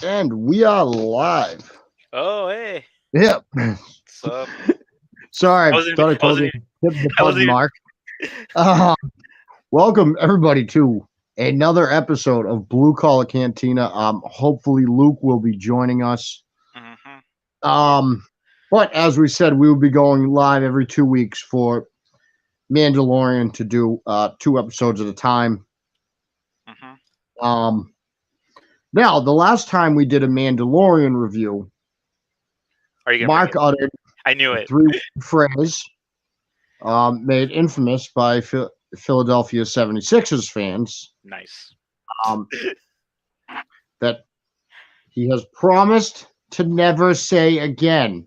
And we are live. Oh, hey. Yep. What's up? Sorry, I wasn't even, thought I I told wasn't you. even, Hit the I button, wasn't Mark. Uh, welcome everybody to another episode of Blue Collar Cantina. Hopefully Luke will be joining us. even. Um, but as we said, we will be going live every 2 weeks for Mandalorian to do 2 episodes at a time. hmm Um, now the last time we did a Mandalorian review, Are you gonna bring Mark it? uttered I knew a it. phrase made infamous by Philadelphia 76ers fans, Nice. um, that he has promised to never say again.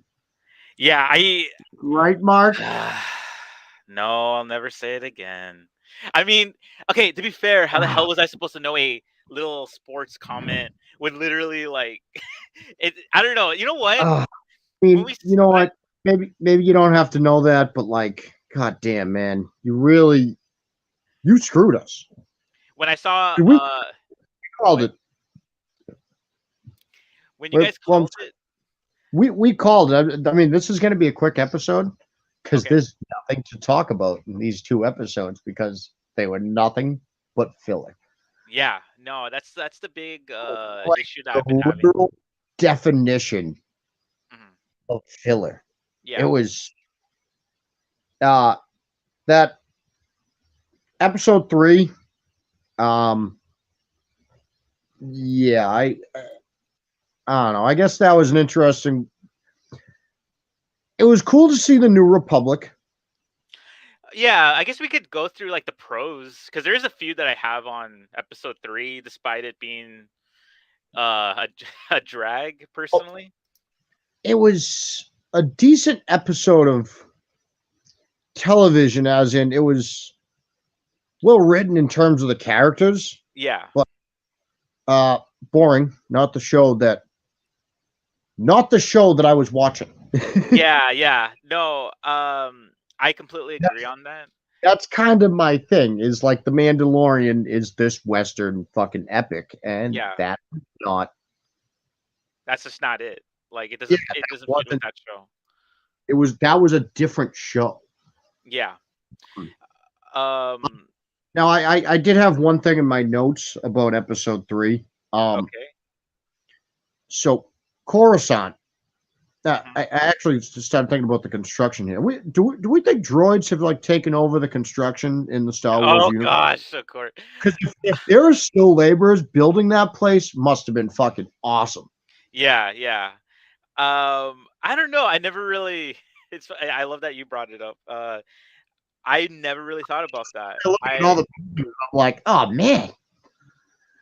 Yeah, I. Right, Mark? No, I'll never say it again. I mean, okay. To be fair, how the hell was I supposed to know a little sports comment would literally like it? I don't know. You know what? I When mean, we you know when I what? Maybe you don't have to know that, but like, god damn, man, you screwed us. when I saw We called what it. when you guys Well, called it. we called it. I mean, this is going to be a quick episode because Okay. there's nothing to talk about in these 2 episodes because they were nothing but filler. Yeah. No, that's the big Like issue that the I've been having. literal definition Mhm. of filler. It Yeah. was uh that episode 3. Um, yeah, I don't know. I guess that was an interesting. It was cool to see the New Republic. Yeah, I guess we could go through like the pros because there is a few that I have on episode 3, despite it being a drag personally. It was a decent episode of television, as in it was well written in terms of the characters, Yeah, but uh, boring. Not the show that I was watching. yeah. No, I completely agree on that. That's kind of my thing. Is like the Mandalorian is this Western fucking epic, and Yeah, that's not. that's just not it. Like Yeah, it doesn't fit with wasn't. that show. That was a different show. Yeah. Um. Now I did have one thing in my notes about episode 3. Okay. So Coruscant. hmm I actually just started thinking about the construction here. Do we think droids have like taken over the construction in the Star Wars Oh universe? gosh, of course. Because if there are still laborers building that place, must have been fucking awesome. Yeah. I don't know. I never really. I love that you brought it up. I never really thought about that. I look at all I the pictures, I'm like, oh man,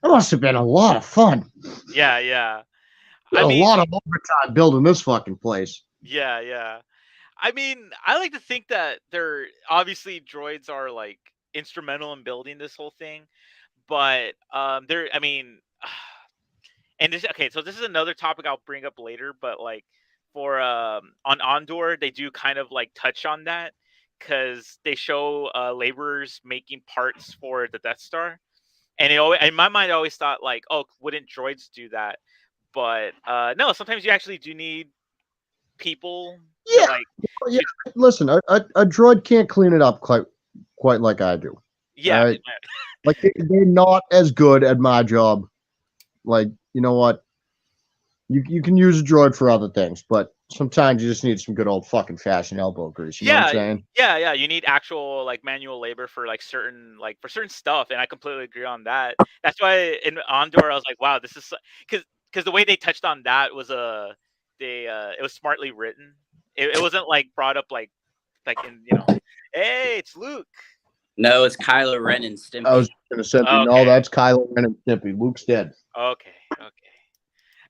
that must have been a lot of fun. yeah. A I mean, lot of overtime building this fucking place. yeah. I mean, I like to think that they're obviously droids are like instrumental in building this whole thing, but they're I mean, and this okay, so this is another topic I'll bring up later, but like for on Ondor, they do kind of like touch on that because they show laborers making parts for the Death Star, and in my mind, I always thought like, oh, wouldn't droids do that? But no, sometimes you actually do need people to Yeah, like yeah. to Listen, a droid can't clean it up quite like I do. All yeah right, like they're not as good at my job. Like, you know what? You can use a droid for other things, but sometimes you just need some good old fucking fashioned elbow grease. You know what I'm yeah saying? yeah you need actual like manual labor for like certain like for certain stuff, and I completely agree on that. That's why in Ondor I was like, wow, this is because the way they touched on that was they it was smartly written. It wasn't like brought up like in hey, it's Luke. No, it's Kylo Ren and I Stimpy. was gonna say, no, Okay, that's Kylo Ren and Snippy. Luke's dead. okay.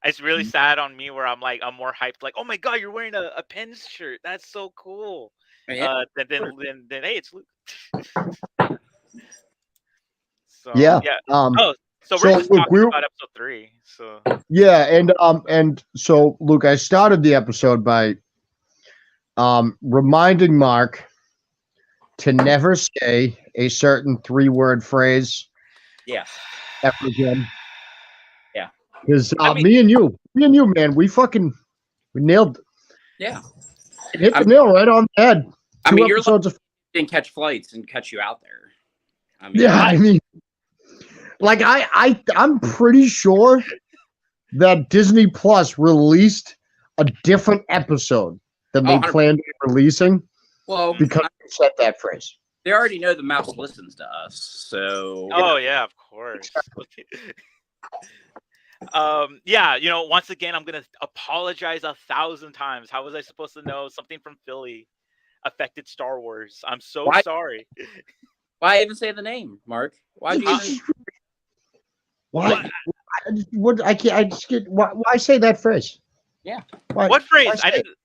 It's really sad on me where I'm more hyped. Like, oh my god, you're wearing a Pens shirt. That's so cool. Yeah. Then hey, it's Luke. So Yeah. yeah. Oh, so we're So just Luke, talking about episode 3. So yeah, and so Luke, I started the episode by reminding Mark to never say a certain 3-word phrase Yeah. ever again. Yeah. Because I mean, me and you, man, we nailed Yeah. it. Hit I the mean, nail right on the head. I Two mean, you're episodes of didn't catch flights and cut you out there. I mean, yeah. I mean, like I'm pretty sure that Disney Plus released a different episode than they 100%. planned on releasing Well, because they said that phrase. they already know the mouse listens to us, so oh yeah, of course. Yeah, once again, I'm gonna apologize 1,000 times. How was I supposed to know something from Philly affected Star Wars? I'm so Why- sorry. why even say the name, Mark? Why do you? Even... Why? What? I can't. I just get. Why say that phrase? Yeah. Why, What phrase? why I say it? didn't.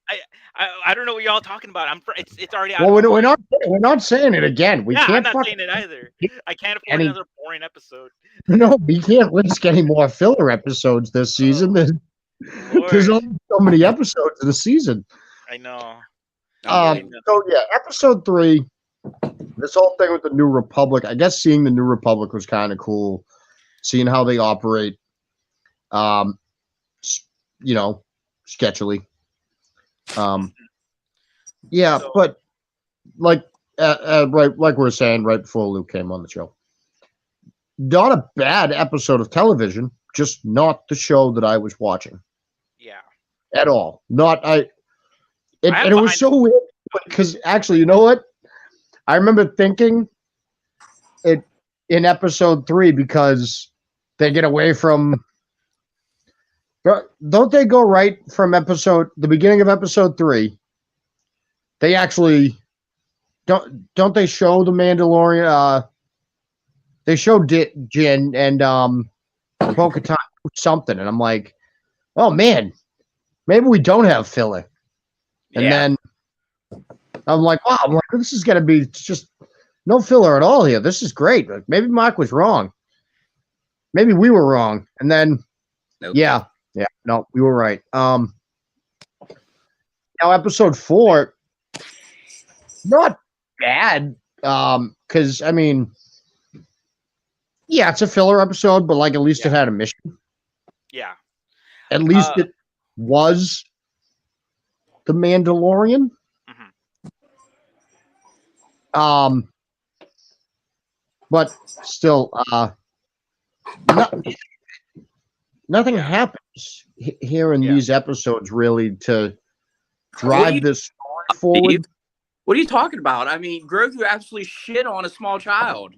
I don't know what y'all talking about. It's already out. Well, of my mind. we're not saying it again. We Yeah, I'm can't not fucking. saying it either. I can't afford Any- another boring episode. No, we can't risk any more filler episodes this season. There's Lord, only so many episodes in the season. I know. So yeah, episode 3. This whole thing with the New Republic. I guess seeing the New Republic was kind of cool. Seeing how they operate. Sketchily. Yeah, So- but like right, like we were saying right before Luke came on the show. Not a bad episode of television, just not the show that I was watching Yeah. at all. And it was I- so weird because actually, you know what? I remember thinking it in episode 3 because they get away from. Don't they go right from the beginning of episode 3? They actually don't they show the Mandalorian? They show Jin and Bo-Katan something, and I'm like, oh man, maybe we don't have filler. And Yeah. then I'm like, wow, this is gonna be just no filler at all here. This is great. Like, maybe Mark was wrong. Maybe we were wrong. And then Nope. yeah, no, we were right. Now episode 4, not bad. Because I mean, yeah, it's a filler episode, but like at least it had a mission. Yeah. At least it was the Mandalorian. But still, nothing happens here in these episodes really to drive this story forward. Steve, what are you talking about? I mean, Grogu absolutely shit on a small child.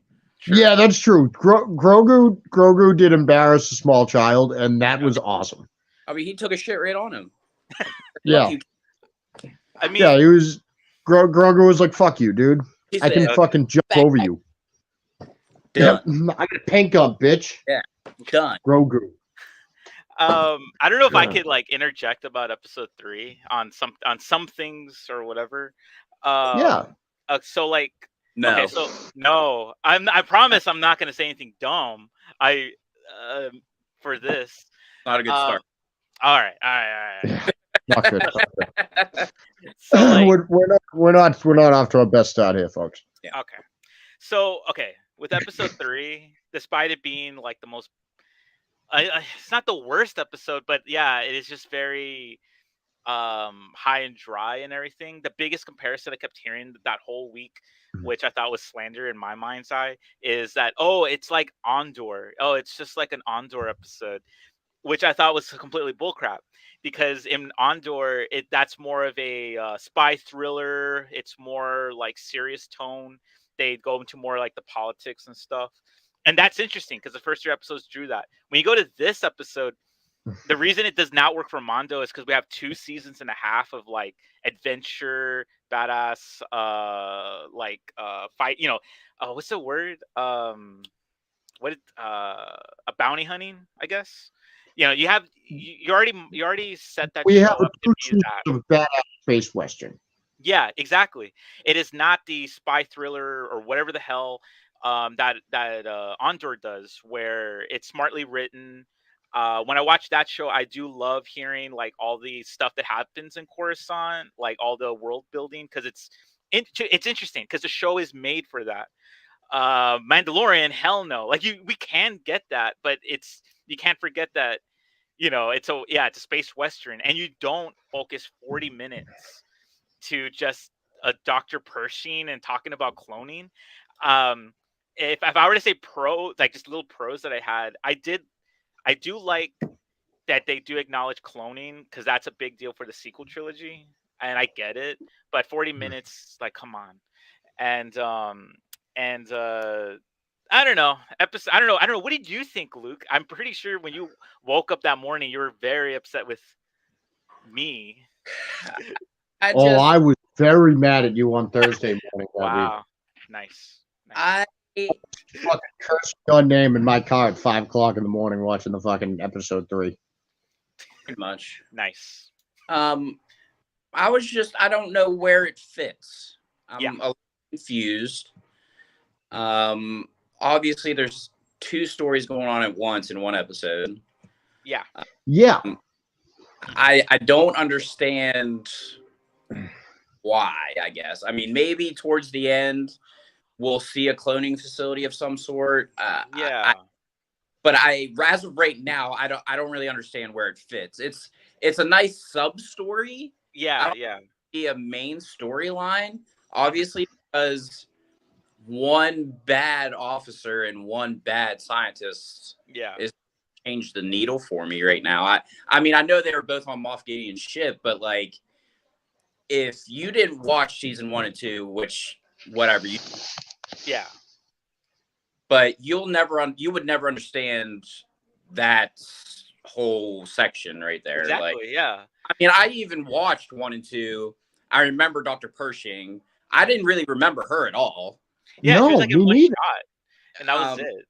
Yeah, that's true. Grogu did embarrass a small child, and that was awesome. I mean, he took a shit right on him. Yeah. I mean, Yeah, he was. Grogu was like, "Fuck you, dude. He I said, can fucking jump over you." Done. Yeah, I got a paint gun, bitch. Done. Grogu. I don't know if I Yeah. could like interject about episode 3 on some things or whatever. So like, No. okay, so no, I promise I'm not gonna say anything dumb. For this. Not a good start. All right. Not good. So, like, we're not off to our best start here, folks. okay. So, with episode 3, despite it being like the most, it's not the worst episode, but yeah, it is just very high and dry and everything. The biggest comparison I kept hearing that whole week, which I thought was slander in my mind's eye, is that, it's like Andor. Oh, it's just like an Andor episode, which I thought was completely bullcrap. Because in Andor, that's more of a spy thriller. It's more like serious tone. They go into more like the politics and stuff. And that's interesting because the first 3 episodes drew that. When you go to this episode, the reason it does not work for Mando is because we have 2 seasons and a half of like adventure, badass, fight. What's the word? A bounty hunting, I guess. You already set that We show have up to be that. of badass space western. Yeah, exactly. It is not the spy thriller or whatever the hell that Andor does, where it's smartly written. When I watch that show, I do love hearing like all the stuff that happens in Coruscant, like all the world building, because it's interesting because the show is made for that. Mandalorian, hell no. Like we can get that, but you can't forget that it's a space western, and you don't focus 40 minutes to just a Dr. Pershing and talking about cloning. If I were to say like just little pros that I do like that they do acknowledge cloning, because that's a big deal for the sequel trilogy, and I get it. But 40 minutes, like, come on. And I don't know. I don't know. What did you think, Luke? I'm pretty sure when you woke up that morning, you were very upset with me. I I was very mad at you on Thursday morning. Wow. Nice. I Fucking cursed your name in my car at 5 o'clock in the morning watching the fucking episode 3. pretty much. Nice. I don't know where it fits. I'm Yeah. a little confused. Obviously there's 2 stories going on at once in one episode. Yeah. Yeah. I don't understand why, I guess. I mean, maybe towards the end we'll see a cloning facility of some sort. Yeah. But as of right now, I don't really understand where it fits. It's a nice sub story. Yeah. Be a main storyline, obviously, because one bad officer and one bad scientist is changed the needle for me right now. I mean, I know they were both on Moff Gideon's ship, but like, if you didn't watch season 1 and 2, which whatever you, but you would never understand that whole section right there. Exactly. Like, yeah. I mean, I even watched 1 and 2. I remember Dr. Pershing. I didn't really remember her at all. Yeah, no, she was like in one shot, and that was it.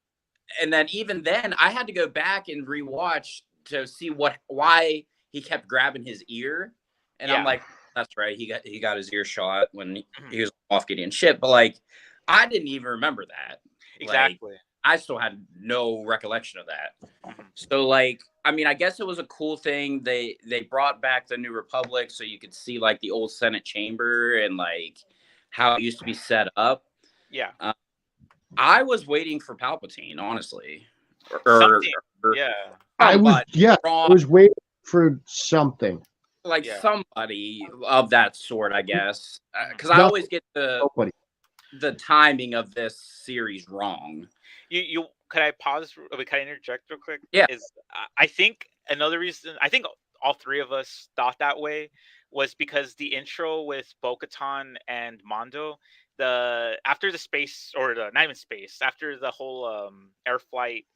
And then even then, I had to go back and rewatch to see why he kept grabbing his ear. And I'm like, that's right, he got his ear shot when he was off Gideon's ship. But like, I didn't even remember that. Exactly. Like, I still had no recollection of that. So like, I mean, I guess it was a cool thing. They brought back the New Republic so you could see like the old Senate chamber and like how it used to be set up. Yeah. I was waiting for Palpatine, honestly. I was waiting for something. Like somebody of that sort, I guess. Because I always get the timing of this series wrong. You could I pause? Can I interject real quick? Yeah. I think another reason, I think all 3 of us thought that way, was because the intro with Bo-Katan and Mando, after the space, or not even space, after the whole air flight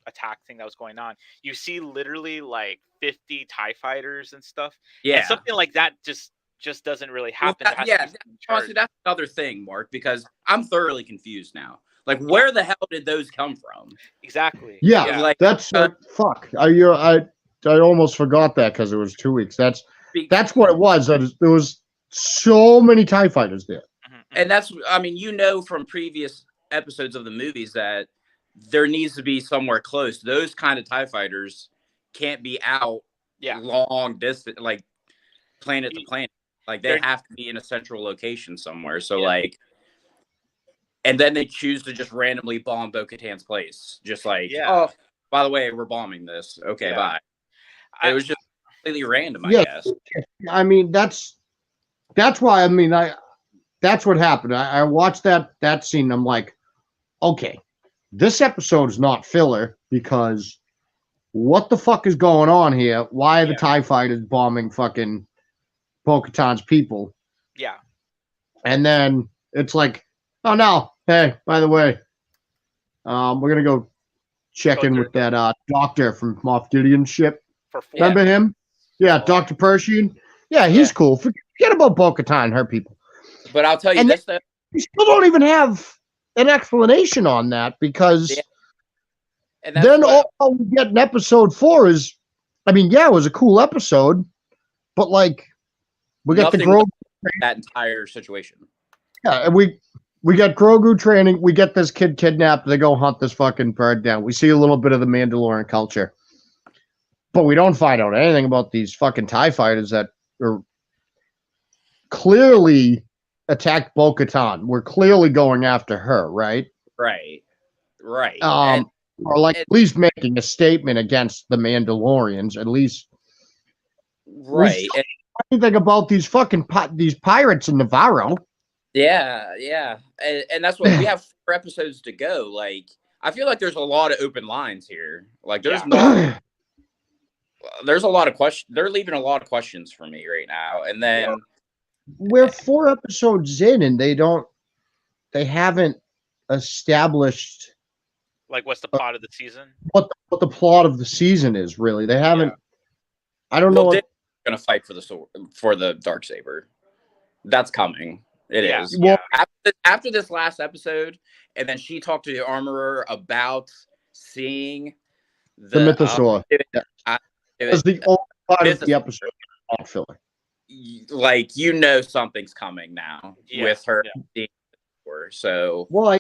attack thing that was going on, you see literally like 50 TIE fighters and stuff. Yeah. And something like that just doesn't really happen. Well, honestly, that's another thing, Mark, because I'm thoroughly confused now. Like, where the hell did those come from? Exactly. Yeah, like that's fuck. I almost forgot that because it was 2 weeks. That's what it was. There was so many TIE fighters there. And that's, I mean, from previous episodes of the movies that there needs to be somewhere close. Those kind of TIE fighters can't be out long distance, like planet to planet. Like, they have to be in a central location somewhere. So like, and then they choose to just randomly bomb Bo-Katan's place. Just like, oh, by the way, we're bombing this. Okay, bye. It was just completely random, I guess. I mean, that's why, I mean, that's what happened. I watched that scene and I'm like, okay, this episode is not filler, because what the fuck is going on here? Why are the TIE fighters bombing fucking Bo-Katan's people? Yeah. And then it's like, oh no, hey, by the way, we're gonna go check in with that doctor from Moff Gideon's ship. Remember him? Yeah, Dr. Pershing. Yeah, he's cool. Forget about Bo-Katan and her people. But I'll tell you this, that we still don't even have an explanation on that, because and then all we get in episode 4 is, I mean, it was a cool episode, but like, we got the Grogu, that entire situation. Yeah, and we got Grogu training. We get this kid kidnapped. They go hunt this fucking bird down. We see a little bit of the Mandalorian culture, but we don't find out anything about these fucking TIE fighters that are clearly attacked Bo-Katan. We're clearly going after her, right? Right. And or like at least making a statement against the Mandalorians. At least, right. anything about these fucking these pirates in Navarro. Yeah. And that's what we have 4 episodes to go. Like, I feel like there's a lot of open lines here. Like, there's a lot of questions. They're leaving a lot of questions for me right now. And then we're 4 episodes in, and they haven't established like what's the plot of the season. What the plot of the season is really. They haven't. I don't know. They're gonna fight for the sword, for the Darksaber. That's coming. It is. Well, after this last episode, and then she talked to the armorer about seeing the mythosaur. It's the only part of the episode. Like, something's coming now with her. So, well,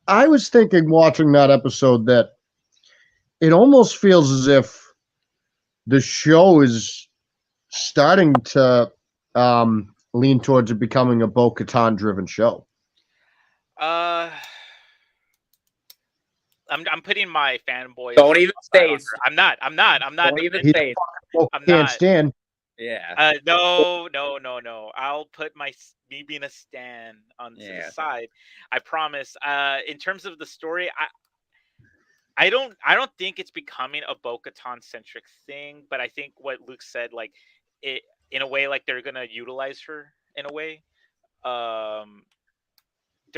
I was thinking watching that episode that it almost feels as if the show is starting to lean towards it becoming a Bo-Katan driven show. I'm putting my fanboy. Don't even say it. I'm not. Don't even say it. I'm can't not. stand. Yeah. No. I'll put me being a stan on the side. I promise. In terms of the story, I don't think it's becoming a Bo-Katan centric thing, but I think what Luke said, like it in a way, like they're gonna utilize her in a way. They're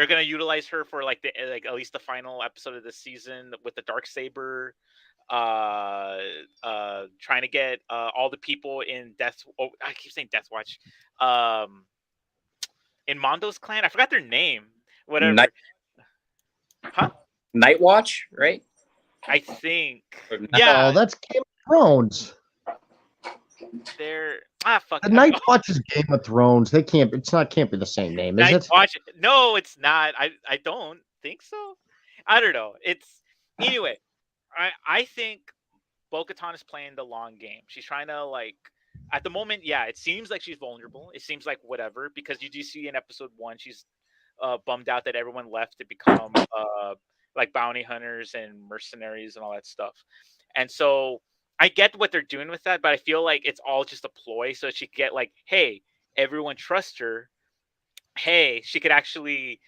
gonna utilize her for like at least the final episode of the season with the Darksaber. Trying to get all the people in I keep saying Death Watch. In Mondo's clan, I forgot their name. Whatever. Night Watch, right? I think. Yeah. Oh, that's Game of Thrones. They're fuck. The Night Watch is Game of Thrones. They can't be the same name, is it? Watch. No, it's not. I don't think so. I don't know. It's anyway. I think Bo-Katan is playing the long game. She's trying to at the moment, it seems like she's vulnerable. It seems like whatever, because you do see in episode 1 she's bummed out that everyone left to become like bounty hunters and mercenaries and all that stuff. And so I get what they're doing with that, but I feel like it's all just a ploy so she could get hey, everyone trusts her. Hey, she could actually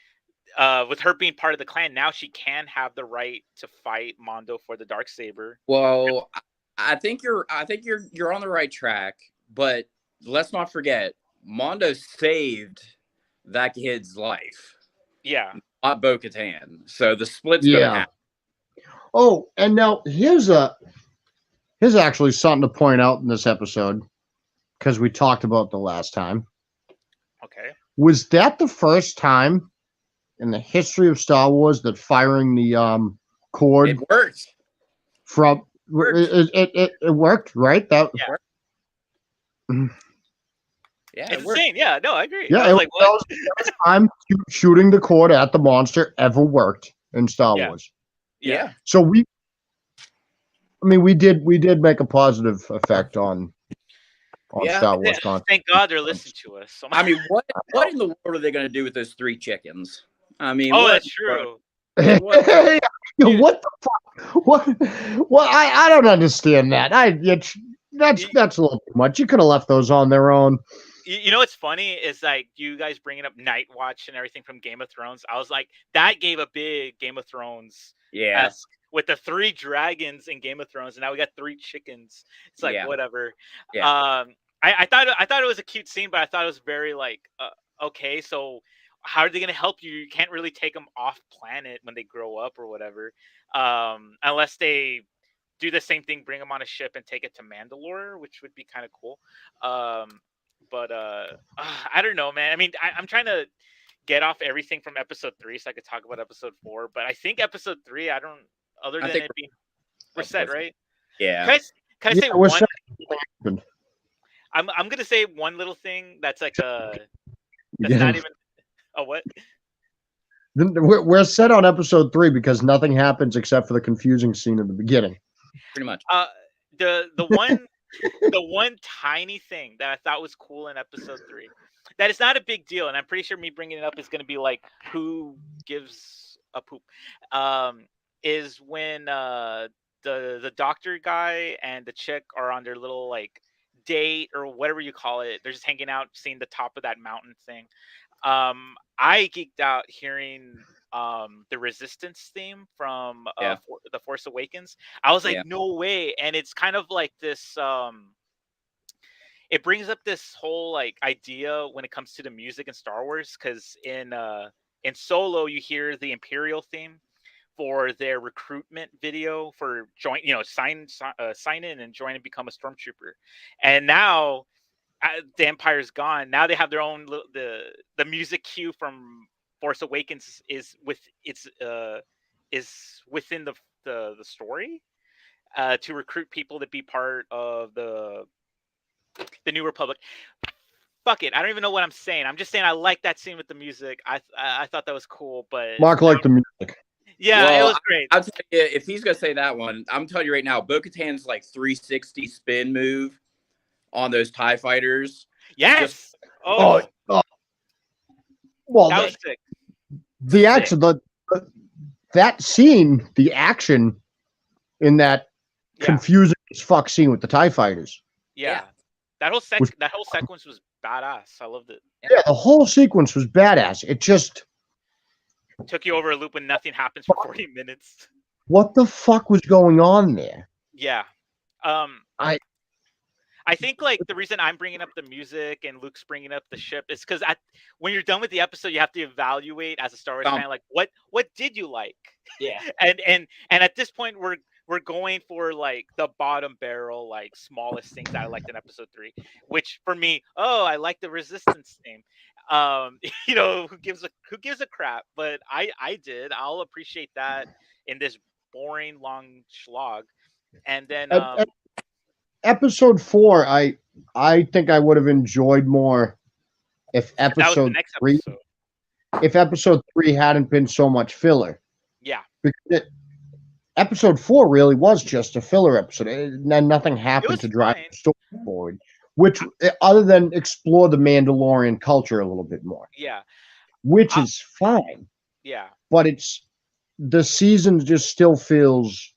with her being part of the clan, now she can have the right to fight Mondo for the Darksaber. Well, I think you're on the right track, but let's not forget Mondo saved that kid's life. Yeah. Not Bo-Katan. So the split's gonna happen. Oh, and now here's actually something to point out in this episode, because we talked about the last time. Okay. Was that the first time in the history of Star Wars that firing the cord it worked? It worked, right? That yeah, it's insane. Yeah, no, I agree. Yeah, I was that was the first time shooting the cord at the monster ever worked in Star Wars. Yeah. So we did make a positive effect on Star Wars content. Thank God they're listening to us. I mean, what in the world are they going to do with those 3 chickens? I mean, that's true. What the fuck? What? I don't understand that. That's a little too much. You could have left those on their own. You know what's funny is you guys bringing up Night Watch and everything from Game of Thrones. I was like, that gave a big Game of Thrones. Yeah. With the 3 dragons in Game of Thrones, and now we got 3 chickens. It's whatever. Yeah. I thought it was a cute scene, but I thought it was very okay. So how are they going to help you? You can't really take them off planet when they grow up or whatever, unless they do the same thing, bring them on a ship and take it to Mandalore, which would be kind of cool. But I don't know, man. I mean, I'm trying to get off everything from episode 3 so I could talk about episode 4. But I think episode 3, other than it being, we're set, right? Yeah. Can I say one? I'm gonna say one little thing that's not even a what? We're set on episode 3 because nothing happens except for the confusing scene in the beginning. Pretty much. The one tiny thing that I thought was cool in episode 3, that is not a big deal, and I'm pretty sure me bringing it up is going to be who gives a poop. is when the doctor guy and the chick are on their little like date or whatever you call it. They're just hanging out, seeing the top of that mountain thing. I geeked out hearing the Resistance theme from Yeah. The Force Awakens. I was like, Yeah. no way. And it's kind of like this it brings up this whole like idea when it comes to the music in Star Wars, because in Solo you hear the Imperial theme for their recruitment video for sign in and join and become a stormtrooper. And now the Empire's gone. Now they have their own the music cue from Force Awakens is within the story to recruit people to be part of the New Republic. Fuck it, I don't even know what I'm saying. I'm just saying I like that scene with the music. I thought that was cool, but Mark liked the music. Yeah, Well, it was great. I'll tell you, if he's gonna say that one, I'm telling you right now, Bo-Katan's like 360 spin move on those TIE fighters. Yes. Well, that was sick. The action, that scene, the action in that confusing as fuck scene with the TIE fighters. Yeah. That whole sequence was badass. I loved it. Yeah, the whole sequence was badass. It just took you over a loop when nothing happens for 40 minutes. What the fuck was going on there? Yeah. I think like the reason I'm bringing up the music and Luke's bringing up the ship is because when you're done with the episode, you have to evaluate as a Star Wars fan, like what did you like? Yeah. And at this point, we're going for like the bottom barrel, like smallest things that I liked in episode 3, which for me, I like the Resistance theme. Who gives a crap? But I did. I'll appreciate that in this boring long slog. And then episode 4, I think I would have enjoyed more if episode 3 if episode 3 hadn't been so much filler. Yeah. Because episode 4 really was just a filler episode. And nothing happened to drive the story forward, which other than explore the Mandalorian culture a little bit more. Yeah. Which is fine. Yeah. But the season just still feels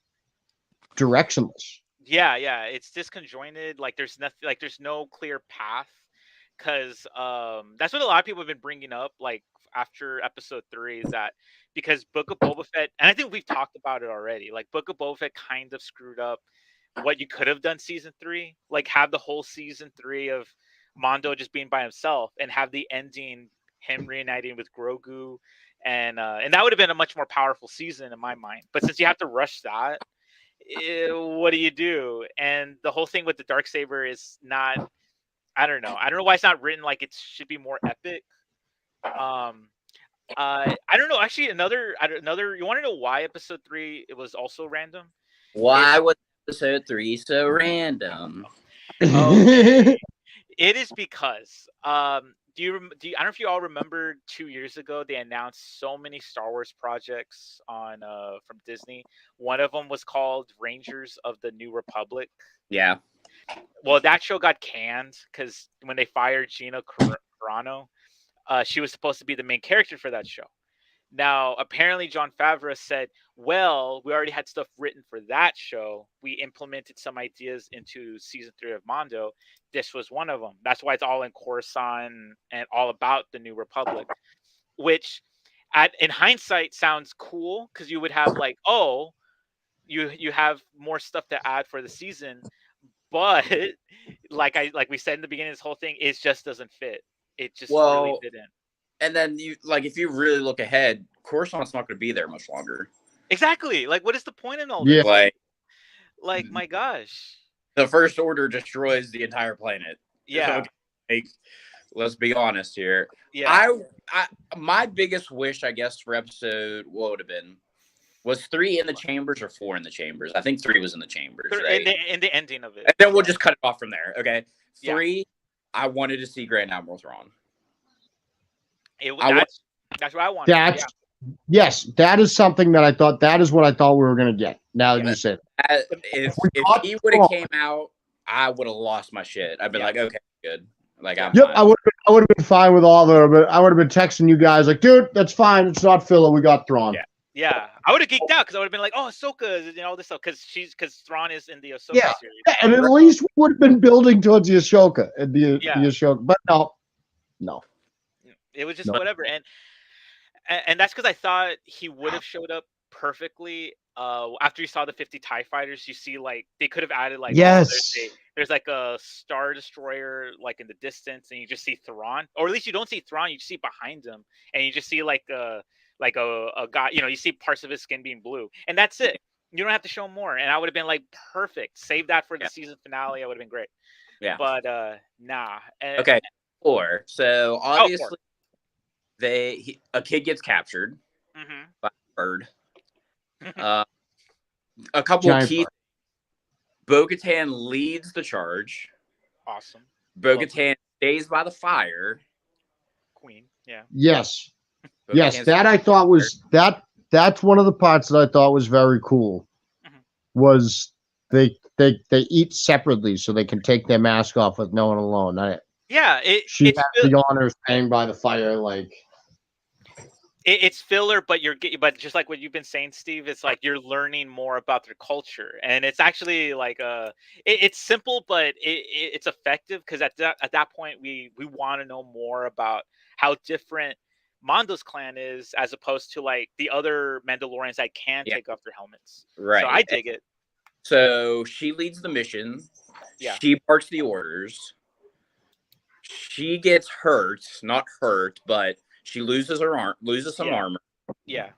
directionless. Yeah, it's disconjointed. Like there's nothing. Like there's no clear path. Because that's what a lot of people have been bringing up. Like after episode 3, is that because Book of Boba Fett, and I think we've talked about it already. Like Book of Boba Fett kind of screwed up what you could have done season 3. Like have the whole season 3 of Mando just being by himself, and have the ending him reuniting with Grogu, and that would have been a much more powerful season in my mind. But since you have to rush that. What do you do? And the whole thing with the Darksaber is not. I don't know why it's not written like it should be more epic. I don't know. Actually, another. You want to know why episode 3 it was also random? Why was episode 3 so random? Okay. It is because I don't know if you all remember 2 years ago they announced so many Star Wars projects on from Disney. One of them was called Rangers of the New Republic. Yeah. Well, that show got canned because when they fired Gina Carano, she was supposed to be the main character for that show. Now, apparently, Jon Favreau said, well, we already had stuff written for that show. We implemented some ideas into season 3 of Mando. This was one of them. That's why it's all in Coruscant and all about the New Republic, which in hindsight sounds cool because you would have like, you have more stuff to add for the season. But like we said in the beginning of this whole thing, it just doesn't fit. It just really didn't. And then if you really look ahead, Coruscant's not going to be there much longer. Exactly. Like, what is the point in all this? Like, my gosh. The First Order destroys the entire planet. Yeah. Let's be honest here. Yeah. My biggest wish, I guess, for episode, what would have been, was 3 in the chambers or 4 in the chambers? I think 3 was in the chambers, right? In the ending of it. And then we'll just cut it off from there, okay? 3, I wanted to see Grand Admiral Thrawn. That's what I wanted. Yes, that is something that I thought. That is what I thought we were going to get. Now that you said if he would have came out, I would have lost my shit. I'd been like, okay, good. Like, I'm fine. I would have been fine with all the. But I would have been texting you guys like, dude, that's fine. It's not filler. We got Thrawn. Yeah, I would have geeked out because I would have been like, "Oh, Ahsoka," all this stuff because Thrawn is in the Ahsoka Yeah, series. and at least we would have been building towards the Ahsoka and the Ahsoka, but no. It was just whatever, and that's because I thought he would have showed up perfectly. After you saw the 50 TIE fighters, you see like they could have added like there's like a Star Destroyer like in the distance, and you just see Thrawn, or at least you don't see Thrawn, you see behind him, and you just see like a guy, you see parts of his skin being blue, and that's it. You don't have to show more, and I would have been like perfect. Save that for the season finale. I would have been great. Yeah, but nah. Okay, 4. So obviously, a kid gets captured by a bird. A couple of key. Bo-Katan leads the charge. Awesome. Bo-Katan stays by the fire. Queen. Yeah. Yes. Yes, that I thought was that's one of the parts that I thought was very cool. Was they eat separately so they can take their mask off with no one alone. She had the honor of staying by the fire, like it's filler, but just like what you've been saying, Steve, it's like you're learning more about their culture, and it's actually like it's simple, but it's effective because at that point we want to know more about how different Mando's clan is as opposed to like the other Mandalorians that can take off their helmets. Right. So I dig it. So she leads the mission. Yeah. She barks the orders. She gets not hurt, but she loses some armor. Yeah.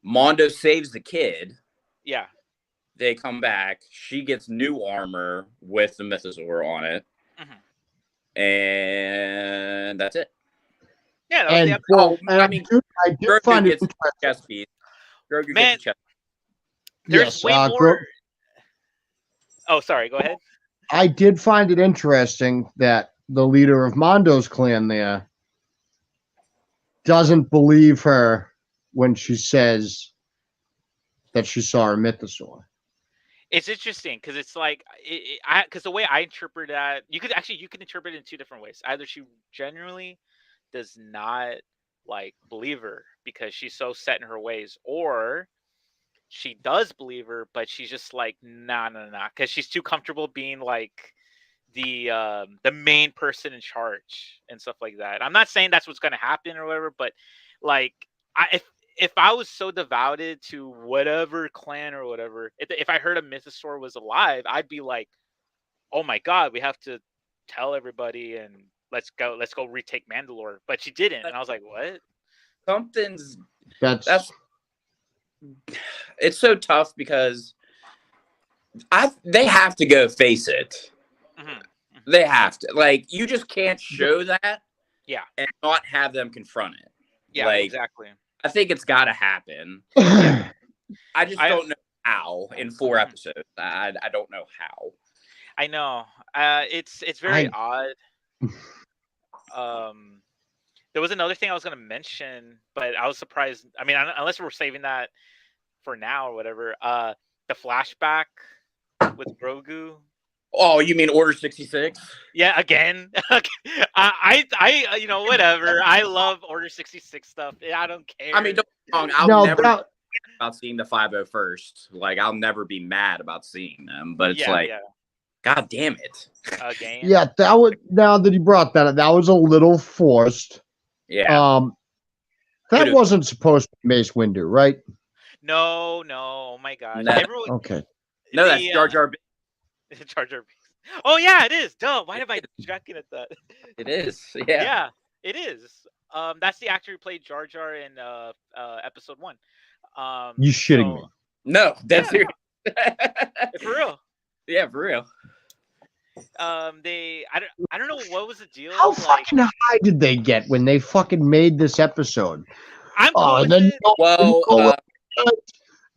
Mando saves the kid. Yeah. They come back. She gets new armor with the mythosaur on it. And that's it. Yeah, that was I did find it interesting. Grogu gets a chest. There's way more. Oh, sorry. Go ahead. I did find it interesting that the leader of Mando's clan there doesn't believe her when she says that she saw a mythosaur. It's interesting because it's like because the way I interpret that, you can interpret it in two different ways. Either she genuinely does not like believe her because she's so set in her ways, or she does believe her, but she's just like nah, because she's too comfortable being like the main person in charge and stuff like that. I'm not saying that's what's going to happen or whatever, but like if I was so devoted to whatever clan or whatever, if I heard a mythosaur was alive, I'd be like, oh my god, we have to tell everybody and let's go retake Mandalore. But she didn't, and I was like, what? It's so tough because they have to go face it. They have to. Like, you just can't show that and not have them confront it. Yeah, like, exactly. I think it's got to happen. I just don't know how in 4 episodes. I don't know how. I know. It's very odd. There was another thing I was going to mention, but I was surprised. I mean, unless we're saving that for now or whatever. The flashback with Grogu. Oh, you mean Order 66? Yeah, again. I whatever. I love Order 66 stuff. I don't care. I mean, don't get me wrong. I'll never about seeing the 501st. Like, I'll never be mad about seeing them, but it's God damn it. Again. Yeah, that was, now that he brought that up, that was a little forced. Yeah. That wasn't supposed to be Mace Windu, right? No. Oh my gosh. No. Okay. No, that's Jar Jar Binks. Jar Jar Binks. Oh yeah, it is. Duh. Why am I distracting at that? It is. Yeah. Yeah, it is. That's the actor who played Jar Jar in episode 1. You shitting me? No, that's serious. For real. Yeah, for real. I don't know what was the deal. How fucking high did they get when they fucking made this episode? I'm cool with then it.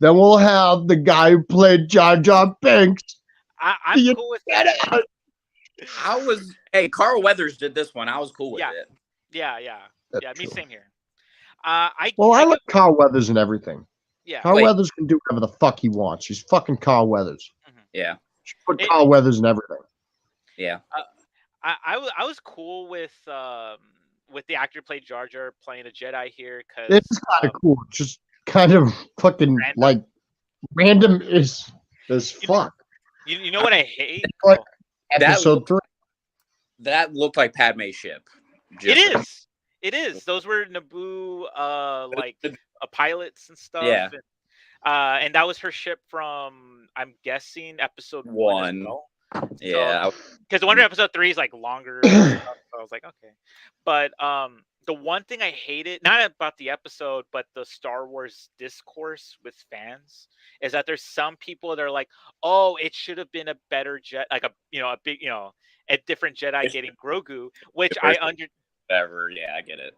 Then we'll have the guy who played Jar Jar Binks. I'm cool with that. Carl Weathers did this one. I was cool with it. Yeah. That's Me true. Same here. I like Carl Weathers and everything. Yeah. Carl Weathers can do whatever the fuck he wants. He's fucking Carl Weathers. Yeah. Put Carl Weathers in everything. Yeah. I was cool with the actor who played Jar Jar playing a Jedi here because it's kind of cool. Just kind of fucking Random. random as fuck. You know what I hate? Like, episode 3. That looked like Padme's ship. It is. Those were Naboo, pilots and stuff. Yeah. And that was her ship from, I'm guessing, episode 1 as well. Yeah. Because the Wonder episode 3 is like longer. And stuff, so I was like, okay. But the one thing I hated, not about the episode, but the Star Wars discourse with fans, is that there's some people that are like, oh, it should have been a better jet, like a different Jedi getting Grogu, which whatever. Yeah, I get it.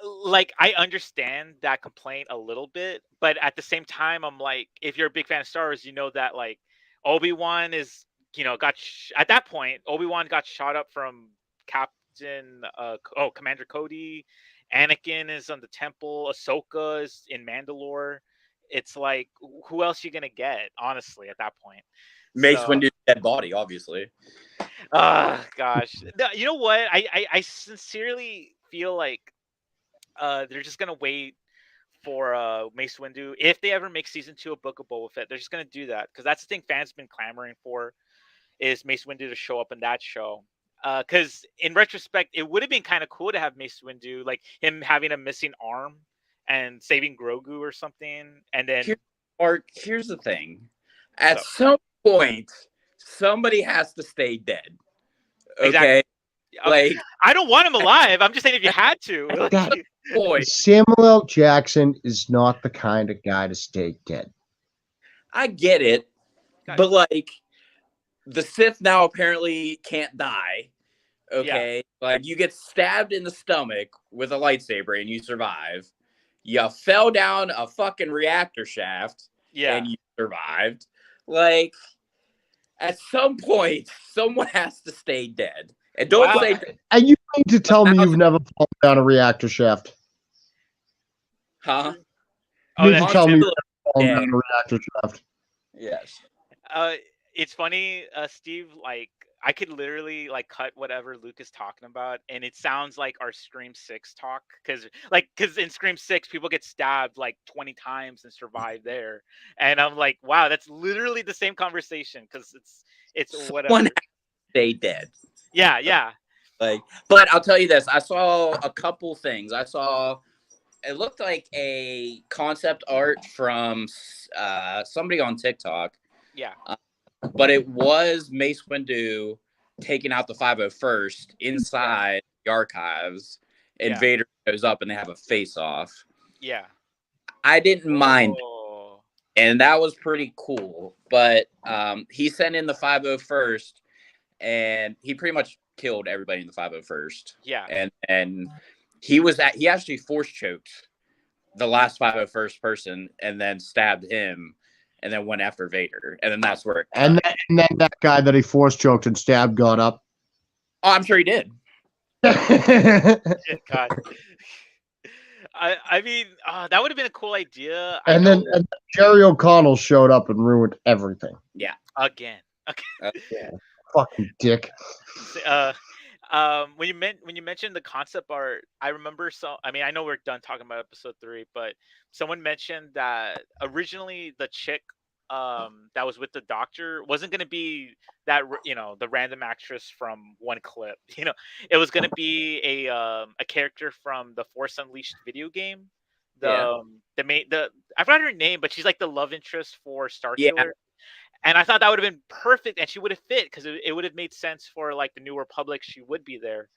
Like, I understand that complaint a little bit, but at the same time, I'm like, if you're a big fan of Star Wars, you know that like Obi-Wan is, at that point, Obi-Wan got shot up from Commander Cody. Anakin is on the temple. Ahsoka is in Mandalore. It's like, who else are you gonna get? Honestly, at that point, Mace Windu's dead body, obviously. Gosh, no, you know what? I sincerely feel like they're just gonna wait for Mace Windu. If they ever make season 2 of Book of Boba Fett, they're just gonna do that because that's the thing fans have been clamoring for, is Mace Windu to show up in that show. Because in retrospect, it would have been kind of cool to have Mace Windu, like him having a missing arm and saving Grogu or something. And then, here's the thing: at some point, somebody has to stay dead. Okay, exactly. Like, I don't want him alive. I'm just saying if you had to. Samuel L. Jackson is not the kind of guy to stay dead. I get it, but like the Sith now apparently can't die. Okay, like you get stabbed in the stomach with a lightsaber and you survive. You fell down a fucking reactor shaft and you survived. Like, at some point, someone has to stay dead. And don't say. And you need to tell me you've never fallen down a reactor shaft. Huh? You need to tell me you've never fallen down a reactor shaft. Yes. It's funny, Steve. Like, I could literally like cut whatever Luke is talking about, and it sounds like our Scream 6 talk. Because in Scream 6, people get stabbed like 20 times and survive there, and I'm like, wow, that's literally the same conversation. Because it's whatever. Someone has to stay dead. Yeah. Like, but I'll tell you this: I saw a couple things. It looked like a concept art from somebody on TikTok. Yeah. But it was Mace Windu taking out the 501st inside the archives, and Vader goes up and they have a face-off. Yeah. I didn't mind, and that was pretty cool. But he sent in the 501st, and he pretty much killed everybody in the 501st. Yeah. And he actually force choked the last 501st person and then stabbed him. And then went after Vader, and then that's where. And then that guy that he force choked and stabbed got up. Oh, I'm sure he did. God. I mean, that would have been a cool idea. And then Jerry O'Connell showed up and ruined everything. Yeah. Again. Yeah. Fucking dick. When you mentioned the concept art, I remember I know we're done talking about episode 3, but someone mentioned that originally the chick that was with the doctor wasn't going to be that, the random actress from one clip. It was going to be a character from the Force Unleashed video game. I forgot her name, but she's like the love interest for Starkiller. And I thought that would have been perfect, and she would have fit because it would have made sense for like the New Republic. She would be there,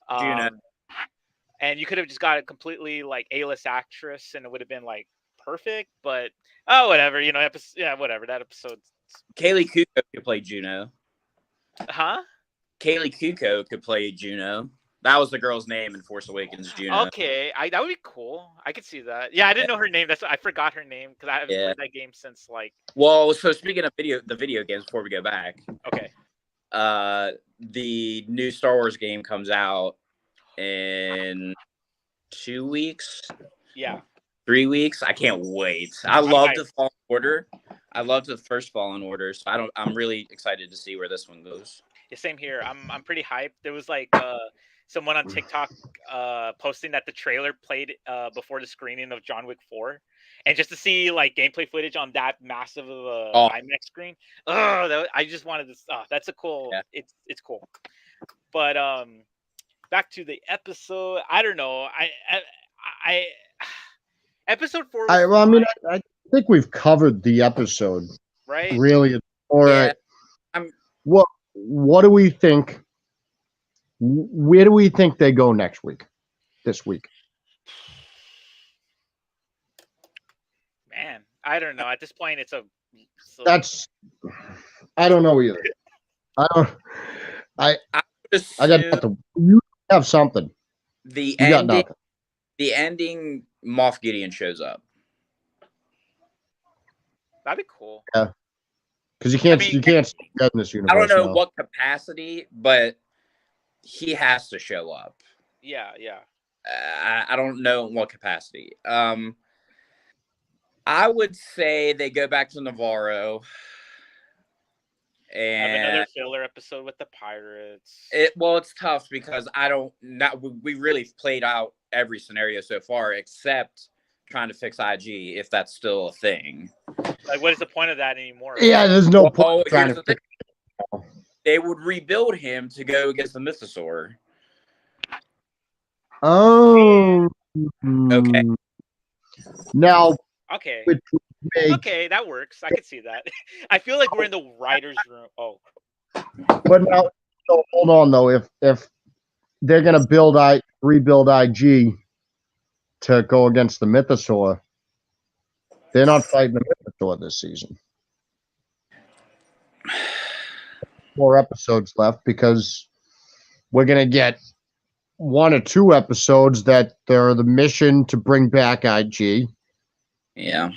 and you could have just got a completely like A-list actress, and it would have been like perfect. But whatever, whatever. That episode. Kaylee Kuko could play Juno. Huh? Kaylee Kuko could play Juno. That was the girl's name in Force Awakens, Juno. Okay, that would be cool. I could see that. Yeah, I didn't know her name. I forgot her name because I haven't played that game since like. Well, so speaking of the video games, before we go back. Okay. The new Star Wars game comes out in 2 weeks. Yeah. 3 weeks. I can't wait. I love the Fallen Order. I loved the first Fallen Order, so I'm really excited to see where this one goes. Yeah, same here. I'm pretty hyped. There was like someone on TikTok posting that the trailer played before the screening of John Wick 4, and just to see like gameplay footage on that massive of a Oh. IMAX screen. I just wanted to. That's a cool. Yeah. It's cool. But back to the episode. I don't know. I episode 4 was Well, I mean, I think we've covered the episode, right. really. All right. Yeah. What do we think? Where do we think they go next week? This week? Man, I don't know. At this point, it's a. That's. I don't know either. I don't. I got nothing. You have something. The You got nothing. The ending, Moff Gideon shows up. That'd be cool. Yeah. Because you can't get in this universe. I don't know what capacity, but he has to show up. Yeah. I don't know in what capacity. I would say they go back to Navarro and have another filler episode with the pirates. It's tough because we really played out every scenario so far except trying to fix IG, if that's still a thing. Like, what is the point of that anymore? Yeah, there's no point trying to fix it. They would rebuild him to go against the Mythosaur. Oh. Okay. Now. Okay. Okay, that works. I can see that. I feel like we're in the writer's room. Oh. But now, so hold on though. If they're gonna rebuild IG to go against the Mythosaur, they're not fighting the Mythosaur this season. 4 episodes left because we're gonna get 1 or 2 episodes that they're the mission to bring back IG. Yeah.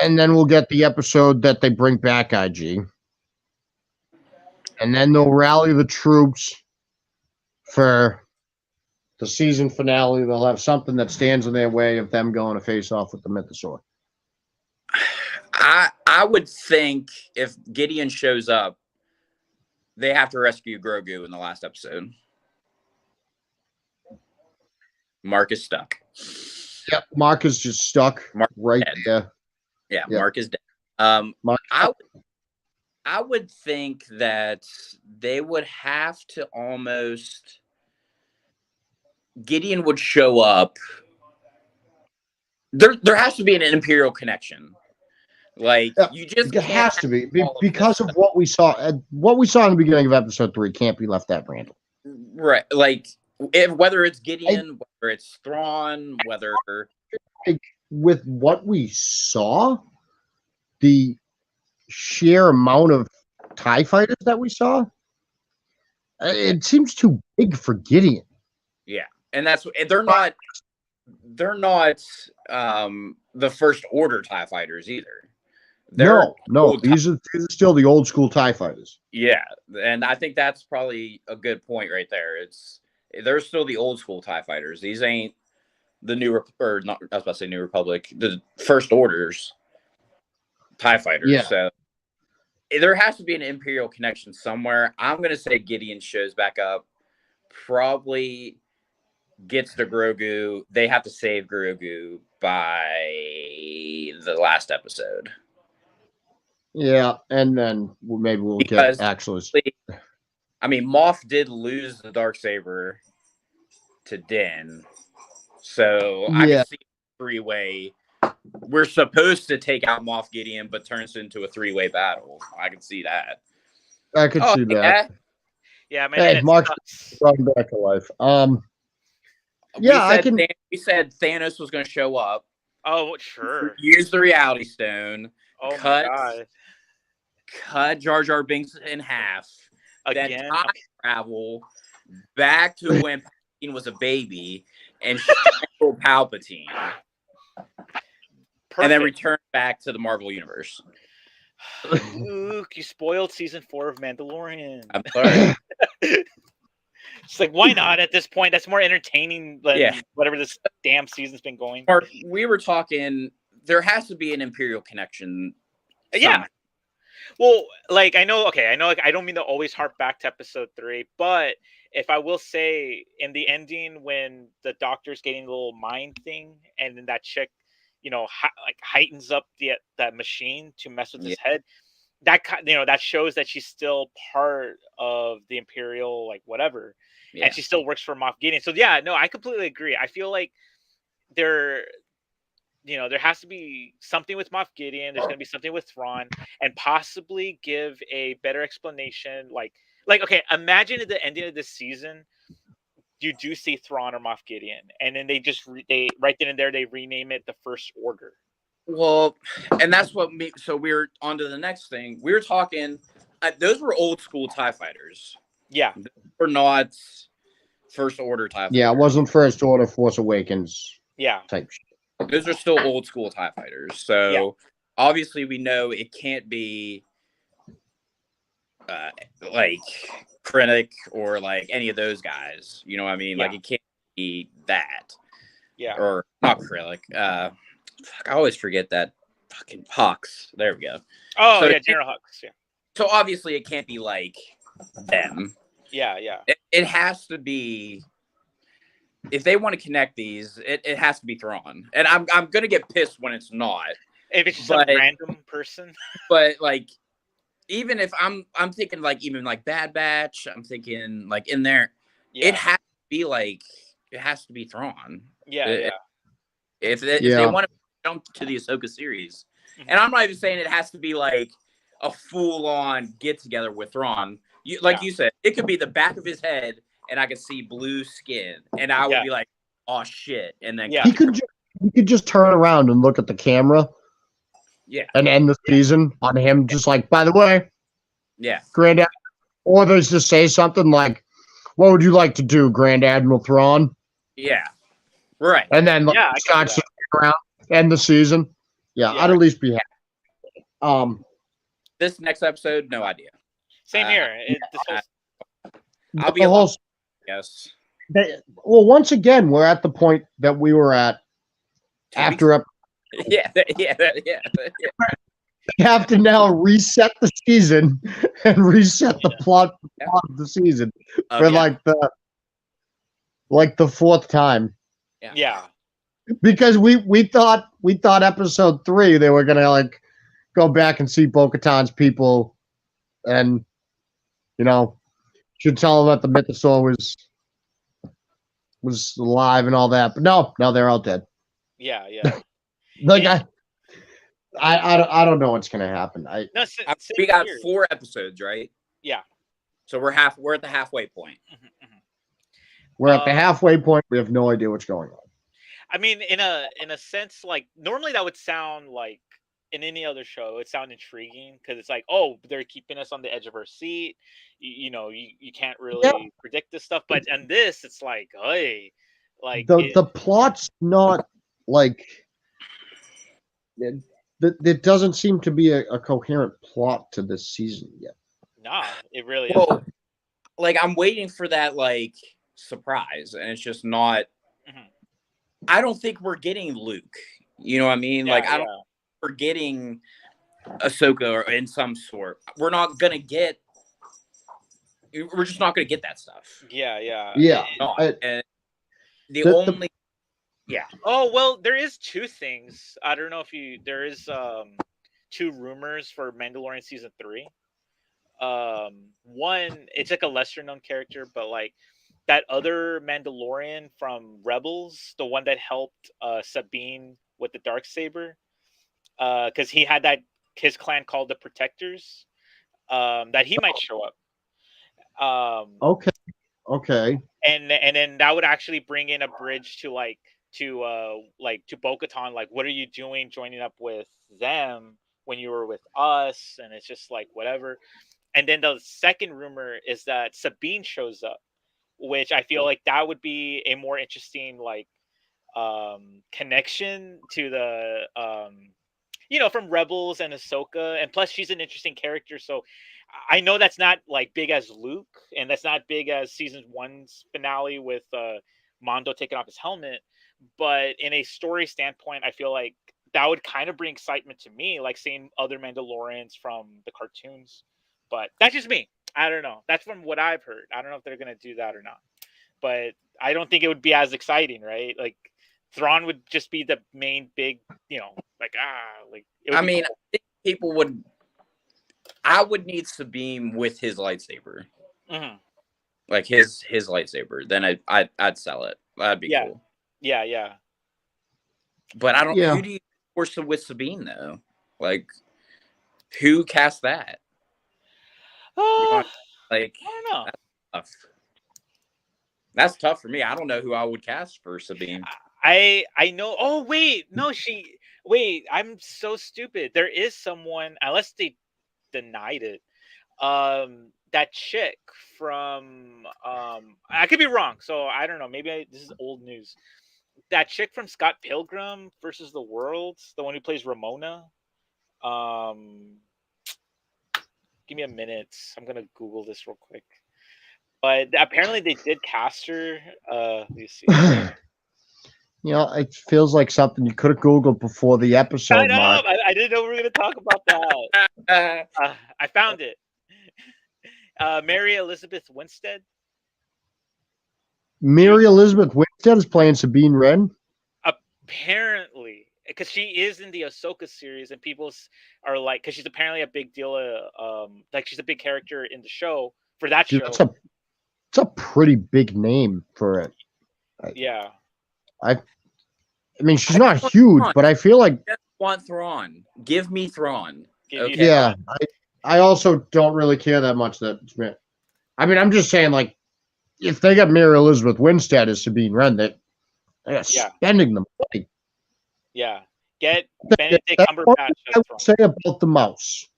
And then we'll get the episode that they bring back IG. And then they'll rally the troops for the season finale. They'll have something that stands in their way of them going to face off with the Mythosaur. I would think if Gideon shows up, they have to rescue Grogu in the last episode. Mark is stuck. Yep, Mark is just stuck right there. Yeah, yep. Mark is dead. I would think that they would have to almost Gideon would show up. There has to be an Imperial connection. Like you just it has to be because of what we saw. What we saw in the beginning of episode 3 can't be left that random. Right, like whether it's Gideon, whether it's Thrawn, whether with what we saw, the sheer amount of TIE fighters that we saw, it seems too big for Gideon. Yeah, and that's they're not the First Order TIE fighters either. No, these are still the old school TIE fighters. Yeah, and I think that's probably a good point right there. They're still the old school TIE fighters. These ain't the new or not. I was about to say New Republic, the First Orders TIE fighters. Yeah. So there has to be an Imperial connection somewhere. I'm gonna say Gideon shows back up, probably gets to Grogu. They have to save Grogu by the last episode. Yeah, and then maybe we'll get actually. I mean, Moff did lose the Darksaber to Din, so I can see a 3-way. We're supposed to take out Moff Gideon, but turns into a 3-way battle. I can see that. I could see that. Yeah, man. Hey, Mark's brought back to life. We said Thanos was going to show up. Oh, sure. Use the Reality Stone. Oh my God. Cut Jar Jar Binks in half. Again. Then time travel back to when Palpatine was a baby and strangle Palpatine. Perfect. And then return back to the Marvel Universe. Luke, you spoiled season 4 of Mandalorian. I'm sorry. It's like, why not at this point? That's more entertaining than whatever this damn season's been going. Mark, we were talking, there has to be an Imperial connection. Yeah. Well, like, I know, like, I don't mean to always harp back to episode 3, but if I will say in the ending when the doctor's getting a little mind thing and then that chick, like heightens up that machine to mess with his head. That that shows that she's still part of the Imperial, like whatever, and she still works for Moff Gideon. So yeah, no, I completely agree. I feel like there has to be something with Moff Gideon. There's going to be something with Thrawn, and possibly give a better explanation. Like okay, imagine at the ending of this season, you do see Thrawn or Moff Gideon, and then they just they right then and there they rename it the First Order. Well, and that's what so we're on to the next thing. We were talking, those were old school TIE fighters. Yeah. They're not First Order TIE fighters. Yeah, it wasn't First Order, Force Awakens. Yeah. Type shit. Those are still old school TIE fighters. So obviously we know it can't be like Krennic or like any of those guys. You know what I mean? Like it can't be that. Yeah. Or not Krennic. I always forget that fucking Hux. There we go. Oh, so General Hux. Yeah. So obviously it can't be like them. Yeah. It has to be. If they want to connect these, it has to be Thrawn. And I'm gonna get pissed when it's not. If it's just some random person. But like, even if I'm thinking like even like Bad Batch, I'm thinking like in there, it has to be like it has to be Thrawn. Yeah. If they want to jump to the Ahsoka series, and I'm not even saying it has to be like a full-on get-together with Thrawn. You said, it could be the back of his head, and I could see blue skin, and I would be like, "Oh shit!" And then he could just turn around and look at the camera, and end the season on him, just like, by the way, Grand Admiral, or there's just say something like, "What would you like to do, Grand Admiral Thrawn?" Yeah, right. And then starts around, end the season. I'd at least be happy. This next episode, no idea. Same here. I'll be honest. Yes. Well, once again, we're at the point that we were at after. Yeah. We have to now reset the season and reset the plot of the season for like the fourth time. Yeah. Because we thought episode 3 they were gonna like go back and see Bo-Katan's people, and should tell them that the Mythosaur was alive and all that, but no, they're all dead. Yeah. Like I don't know what's gonna happen. We got 4 episodes, right? Yeah. So we're at the halfway point. We're at the halfway point. We have no idea what's going on. I mean, in a sense, like normally that would sound like in any other show, it would sound intriguing because it's like, oh, they're keeping us on the edge of our seat. You can't really predict this stuff, but in this, it's like, hey, like the plot's not like it doesn't seem to be a coherent plot to this season yet. Nah, it really is. Like I'm waiting for that like surprise, and it's just not. I don't think we're getting Luke. You know what I mean? I don't think we're getting Ahsoka or in some sort. We're just not gonna get that stuff. Yeah. And the only. Oh well, there is 2 things. I don't know if there is 2 rumors for Mandalorian season 3. One, it's like a lesser known character, but like that other Mandalorian from Rebels, the one that helped Sabine with the Darksaber, because he had his clan called the Protectors, that he might show up. Okay. And then that would actually bring in a bridge to Bo-Katan, like, what are you doing joining up with them when you were with us? And it's just like whatever. And then the second rumor is that Sabine shows up, which I feel like that would be a more interesting like connection to the from Rebels and Ahsoka, and plus she's an interesting character. So I know that's not like big as Luke, and that's not big as season 1's finale with Mando taking off his helmet. But in a story standpoint, I feel like that would kind of bring excitement to me, like seeing other Mandalorians from the cartoons. But that's just me. I don't know. That's from what I've heard. I don't know if they're going to do that or not. But I don't think it would be as exciting, right? Like Thrawn would just be the main big, like it would I be mean, cool. I think people would. I would need Sabine with his lightsaber, like his lightsaber. Then I'd sell it. That'd be cool. Yeah. But I don't. Yeah. Who do you force with Sabine though? Like, who cast that? Like, I don't know. That's tough. That's tough for me. I don't know who I would cast for Sabine. I know. Oh wait, no, wait. I'm so stupid. There is someone, unless they denied it. That chick from I could be wrong, so I don't know. Maybe this is old news. That chick from Scott Pilgrim versus the World, the one who plays Ramona. Give me a minute. I'm gonna Google this real quick. But apparently they did cast her. Let me see. It feels like something you could have Googled before the episode, I know. Mark. I didn't know we were going to talk about that. I found it. Mary Elizabeth Winstead. Mary Elizabeth Winstead is playing Sabine Wren. Apparently, because she is in the Ahsoka series, and people are like, because she's apparently a big deal. Like she's a big character in the show for that show. It's a pretty big name for it. Yeah. I mean, she's not huge, but I feel like I just want Thrawn. Give me Thrawn. Okay. Yeah, I also don't really care that much. I mean, I'm just saying, like, if they got Mary Elizabeth Winstead as Sabine Wren, they're spending the money. Yeah, get Benedict Cumberbatch. I would say about the mouse.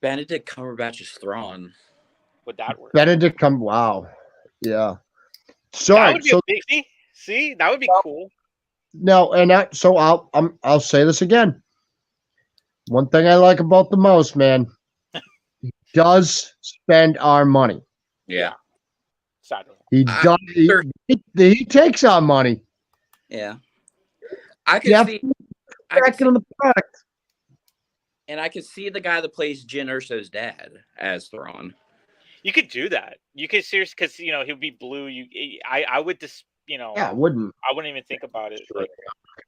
Benedict Cumberbatch's Thrawn. Would that work? Wow. Yeah. Sorry. That would be a big, see, that would be cool. No, I'll say this again. One thing I like about the mouse, man, he does spend our money. Yeah. He does. He takes our money. Yeah. I can see on the product. And I could see the guy that plays Jyn Erso's dad as Thrawn. You could do that. You could seriously, because he would be blue. I would just I wouldn't even think about it. Sure.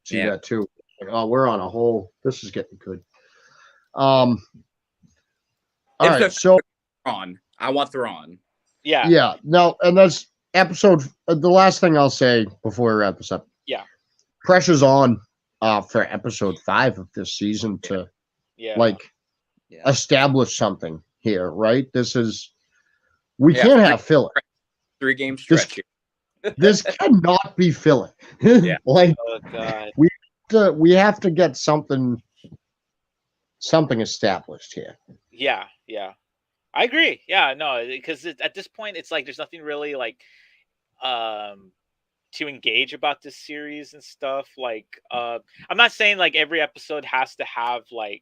See that too. Like, oh, we're on a whole. This is getting good. All right, so Thrawn. I want Thrawn. Yeah. Yeah. No, and that's episode. The last thing I'll say before we wrap this up. Yeah. Pressure's on for episode 5 of this season to establish something here, right? We can't have filler. 3-game stretch. This cannot be filler. Yeah. Oh God. We have to get something established here. Yeah. I agree. Yeah, no, because at this point it's like there's nothing really like to engage about this series and stuff. Like I'm not saying like every episode has to have like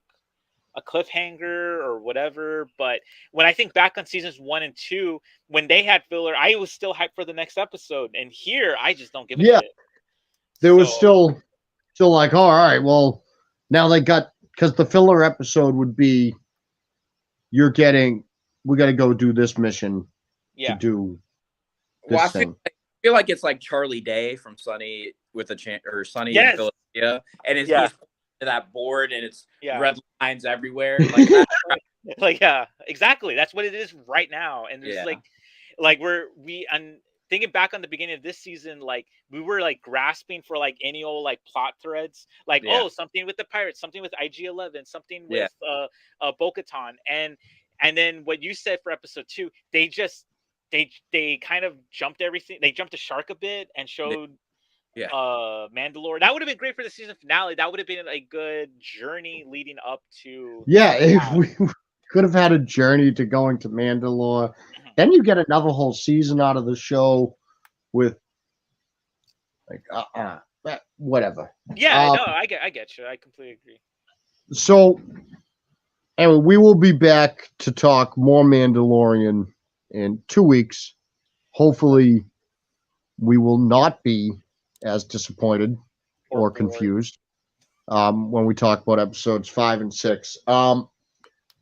a cliffhanger or whatever, but when I think back on seasons 1 and 2, when they had filler, I was still hyped for the next episode, and here I just don't give a shit. There was still like, oh, all right, well, now they got, because the filler episode would be we got to go do this mission to do this thing. I feel like it's like Charlie Day from Sunny Sunny in Philadelphia, and it's he's to that board and it's red lines everywhere. Like exactly. That's what it is right now. And it's like I'm thinking back on the beginning of this season, like we were like grasping for like any old like plot threads, like something with the pirates, something with IG-11, something with Bo-Katan, and then what you said for episode 2, they kind of jumped everything. They jumped the shark a bit and showed Mandalorian. That would have been great for the season finale. That would have been a good journey leading up to. Yeah, if we could have had a journey to going to Mandalore. Mm-hmm. Then you get another whole season out of the show with like whatever. Yeah, no, I get you. I completely agree. So anyway, we will be back to talk more Mandalorian in 2 weeks. Hopefully we will not be as disappointed or confused when we talk about episodes 5 and 6.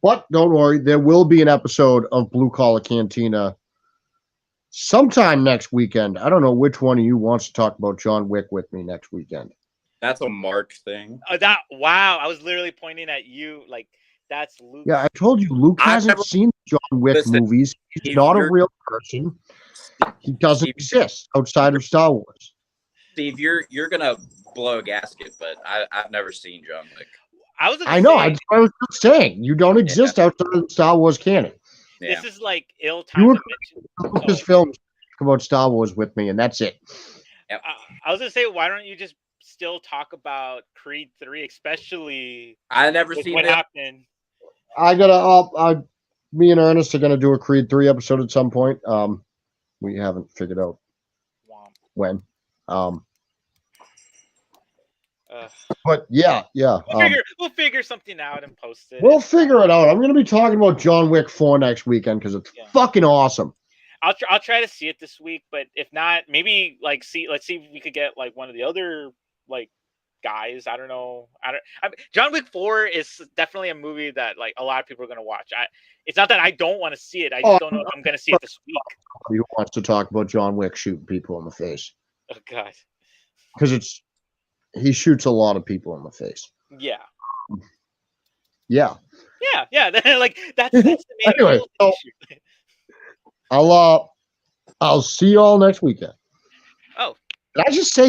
But don't worry, there will be an episode of Blue Collar Cantina sometime next weekend. I don't know which one of you wants to talk about John Wick with me next weekend. That's a Mark thing. Wow, I was literally pointing at you like that's Luke. Yeah, I told you, Luke hasn't seen John Wick movies. He's not a real person. He doesn't exist outside of Star Wars. Steve, you're gonna blow a gasket, but I've never seen John Wick. I know. I was just saying you don't exist outside of the Star Wars canon. This is like ill time to mention. This film about Star Wars with me, and that's it. I was gonna say, why don't you just still talk about Creed 3, especially? I never seen what happened. I gotta. Me and Ernest are gonna do a Creed 3 episode at some point. We haven't figured out when. But yeah. We'll figure something out and post it. We'll figure it out. I'm gonna be talking about John Wick 4 next weekend because it's fucking awesome. I'll try to see it this week, but if not, maybe let's see if we could get like one of the other like guys. I don't know. John Wick 4 is definitely a movie that like a lot of people are gonna watch. It's not that I don't want to see it. I just don't know if I'm gonna see it this week. Who wants to talk about John Wick shooting people in the face? Oh God. Because he shoots a lot of people in the face. Yeah. Yeah. Like that's the main anyway, so I'll see you all next weekend. Oh. Did I just say